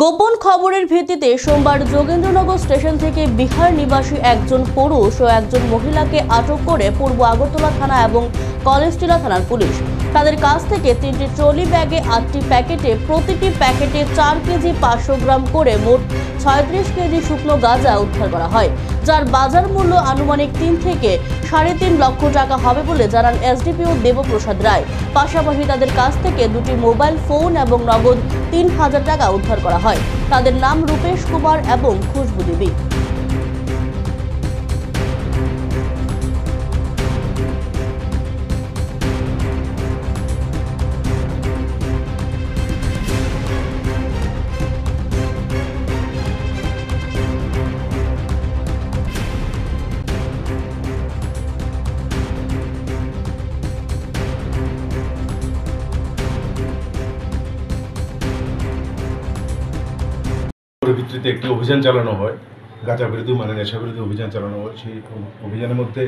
গোপন খবরের ভিত্তিতে সোমবার যোগেন্দ্রনগর স্টেশন থেকে বিহার নিবাসী একজন পুরুষ ও একজন মহিলাকে আটক করে পূর্ব আগরতলা থানা এবং কলেজটিলা থানার পুলিশ তাদের কাছ থেকে 3টি ট্রলি ব্যাগে 8টি প্যাকেটে প্রতিটি প্যাকেটে 4 কেজি 500 গ্রাম করে মোট 36 কেজি শুকনো গাঁজা উদ্ধার করা হয়, যার বাজার মূল্য আনুমানিক 3 থেকে 3.5 লক্ষ টাকা হবে বলে জানান এসডিপিও দেবপ্রসাদ রায়। পাশাপাশি তাদের কাছ থেকে 2টি মোবাইল ফোন এবং নগদ 3000 টাকা উদ্ধার করা হয়। তাদের নাম রূপেশ কুমার এবং খুশবু দেবী। ভিত্তিতে একটি অভিযান চালানো হয়, গাঁজা বিরোধী নেশা বিরোধী অভিযান চালানো হয়। সেই অভিযানের মধ্যে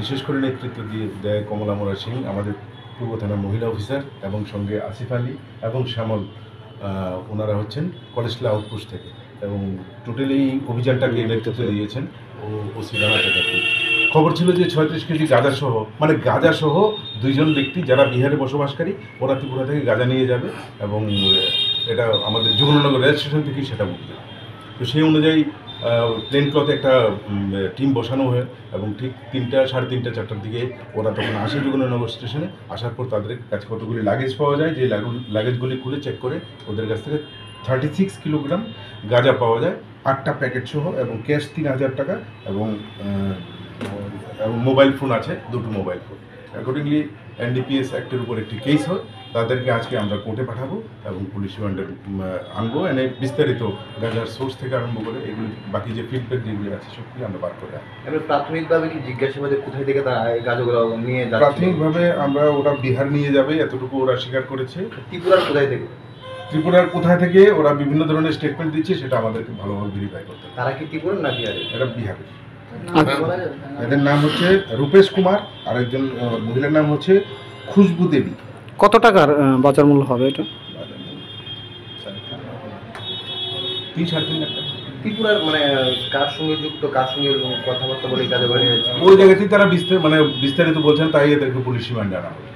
বিশেষ করে নেতৃত্ব দিয়ে দেয় কমলা মোরা সিং, আমাদের পূর্ব থানার মহিলা অফিসার, এবং সঙ্গে আসিফ আলী এবং শ্যামল, ওনারা হচ্ছেন কলেজটিলা আউটপোস্ট থেকে, এবং টোটালি এই অভিযানটাকে নেতৃত্ব দিয়েছেন ওসি রানা চ্যাটার্জি। খবর ছিল যে 36 কেজি গাঁজা সহ 2জন ব্যক্তি যারা বিহারে বসবাসকারী, ওরা ত্রিপুরা থেকে গাঁজা নিয়ে যাবে এবং এটা আমাদের যোগেন্দ্রনগর রেল স্টেশন থেকেই সেটা বুঝবে। তো সেই অনুযায়ী প্লেন ক্লথে একটা টিম বসানো হয় এবং ঠিক 3টা, 3:30, 4টার দিকে ওরা তখন আসে যোগেন্দ্রনগর স্টেশনে। আসার পর তাদের কাছে কতগুলি লাগেজ পাওয়া যায়, যে লাগেজগুলি খুলে চেক করে ওদের কাছ থেকে 36 কিলোগ্রাম গাঁজা পাওয়া যায়, 8টা প্যাকেট সহ, এবং ক্যাশ 3000 টাকা, এবং মোবাইল ফোন আছে, 2টো মোবাইল ফোন। অ্যাকর্ডিংলি এনডিপিএস অ্যাক্টের উপর একটি কেস হয়। তাদেরকে আজকে আমরা কোর্টে পাঠাবো এবং পুলিশ রিমান্ডে আনবো। এনে বিস্তারিত গাঁজার সোর্স থেকে আরম্ভ করে এগুলি বাকি যে ফিডব্যাক যেগুলি আছে সবগুলি আমরা বার করে আনি। প্রাথমিকভাবে কি জিজ্ঞাসাবাদে কোথায় থেকে তারা গাঁজাগুলো নিয়ে যাচ্ছে? প্রাথমিকভাবে আমরা ওরা বিহার নিয়ে যাবে এতটুকু ওরা স্বীকার করেছে। ত্রিপুরার কোথায় থেকে? ত্রিপুরার কোথায় থেকে ওরা বিভিন্ন ধরনের স্টেটমেন্ট দিচ্ছে, সেটা আমাদেরকে ভালোভাবে ভেরিফাই করতে হবে। তারা কি ত্রিপুরার না বিহারে? এটা বিহারের। এদের নাম হচ্ছে রূপেশ কুমার, আর একজন মহিলার নাম হচ্ছে খুশবু দেবী। কত টাকার বাজার মূল্য হবে এটা? 3-3.5 লাখ টাকা। ত্রিপুরার কার সঙ্গে যুক্ত, কার সঙ্গে কথাবার্তা বলে গাঁজা বানিয়ে ওই জায়গাতেই তারা বিস্তারিত বলছেন, তাই এদেরকে পুলিশ রিমান্ডে আনা হবে।